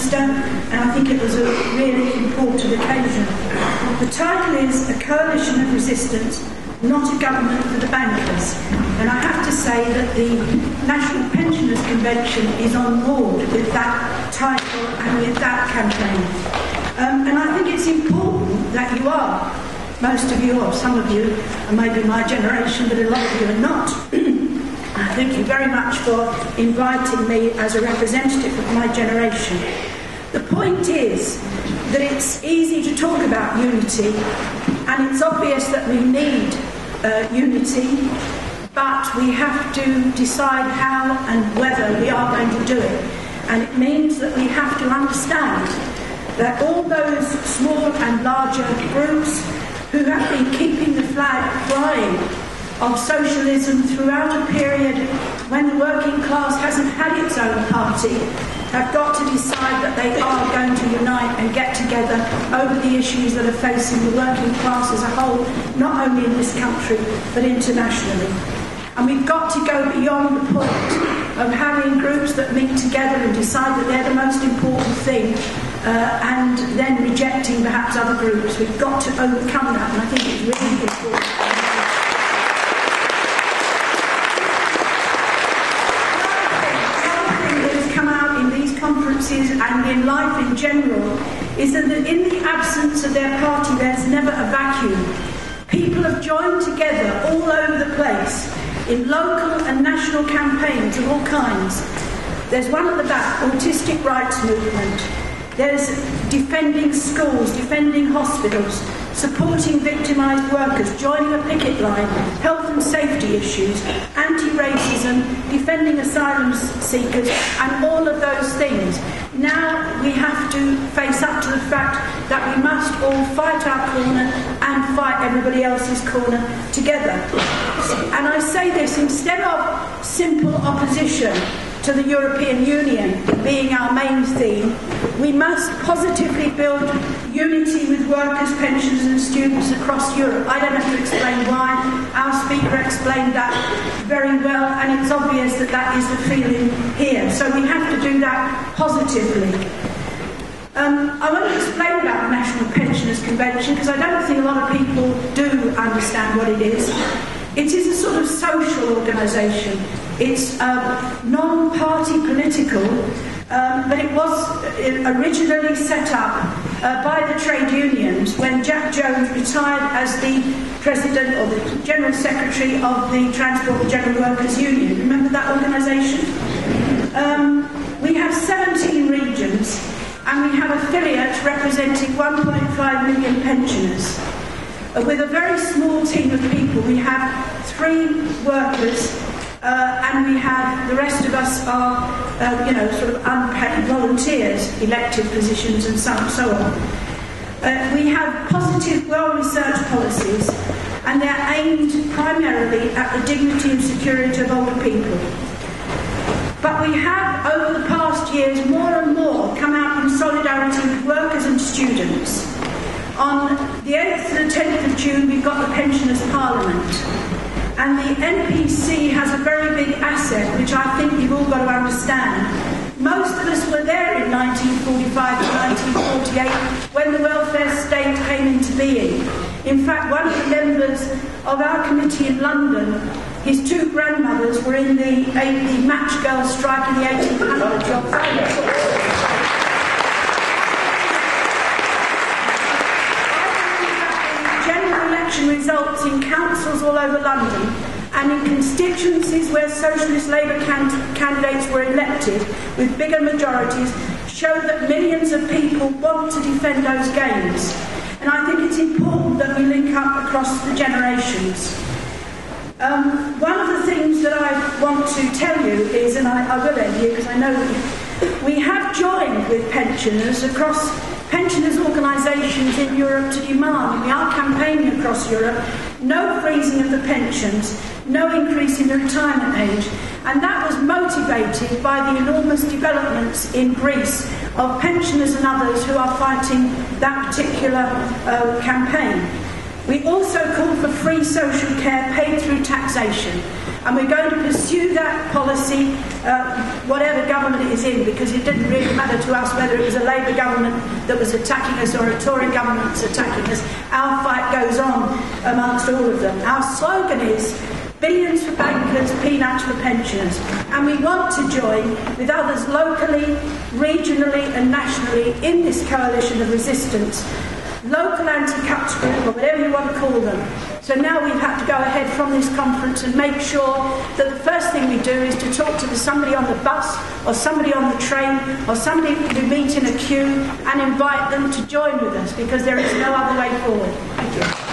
Minister, and I think it was a really important occasion. The title is A Coalition of Resistance, Not a Government for the Bankers. And I have to say that the National Pensioners Convention is on board with that title and with that campaign. And I think it's important that you are, most of you, or some of you, and maybe my generation, but a lot of you are not. Thank you very much for inviting me as a representative of my generation. The point is that it's easy to talk about unity, and it's obvious that we need unity, but we have to decide how and whether we are going to do it. And it means that we have to understand that all those small and larger groups who have been keeping the flag flying of socialism throughout a period when the working class hasn't had its own party have got to decide that they are going to unite and get together over the issues that are facing the working class as a whole, not only in this country but internationally. And we've got to go beyond the point of having groups that meet together and decide that they're the most important thing and then rejecting perhaps other groups. We've got to overcome that, and I think it's really important. Conferences and in life in general is that in the absence of their party there's never a vacuum. People have joined together all over the place in local and national campaigns of all kinds. There's one at the back, autistic rights movement. There's defending schools, defending hospitals, supporting victimised workers, joining a picket line, health and safety issues, anti-racism, defending asylum seekers, and all of those things. Now we have to face up to the fact that we must all fight our corner and fight everybody else's corner together. And I say this instead of simple opposition to the European Union being our main theme, we must positively build unity with workers, pensioners and students across Europe. I don't have to explain why. Our speaker explained that very well, and it's obvious that that is the feeling here. So we have to do that positively. I want to explain about the National Pensioners Convention because I don't think a lot of people do understand what it is. It is a sort of social organisation. It's non-party political, but it was originally set up by the trade unions when Jack Jones retired as the president or the general secretary of the Transport and General Workers Union. Remember that organisation? We have 17 regions and we have affiliates representing 1.5 million pensioners. With a very small team of people, we have 3 workers, and we have the rest of us are, sort of unpaid volunteers, elected positions, and so on. We have positive, well-researched policies, and they're aimed primarily at the dignity and security of older people. But we have, over the past years, more and more come out in solidarity with workers and students. On the 8th and 10th of June, we've got the Pensioners' Parliament. And the NPC has a very big asset, which I think you've all got to understand. Most of us were there in 1945 and 1948 when the welfare state came into being. In fact, one of the members of our committee in London, his 2 grandmothers were in the match girl strike in the 1800s. Results in councils all over London and in constituencies where Socialist Labour candidates were elected with bigger majorities show that millions of people want to defend those gains. And I think it's important that we link up across the generations. One of the things that I want to tell you is, and I will end here because I know that we have joined with pensioners across pensioners' organisations in Europe to demand, we are campaigning across Europe, no freezing of the pensions, no increase in the retirement age. And that was motivated by the enormous developments in Greece of pensioners and others who are fighting that particular campaign. We also call for free social care paid through taxation. And we're going to pursue that policy, whatever government it is in, because it didn't really matter to us whether it was a Labour government that was attacking us or a Tory government that's attacking us. Our fight goes on amongst all of them. Our slogan is billions for bankers, peanuts for pensioners. And we want to join with others locally, regionally and nationally in this coalition of resistance. Local anti-cuts group, or whatever you want to call them. So now we've had to go ahead from this conference and make sure that the first thing we do is to talk to somebody on the bus or somebody on the train or somebody we meet in a queue and invite them to join with us, because there is no other way forward. Thank you.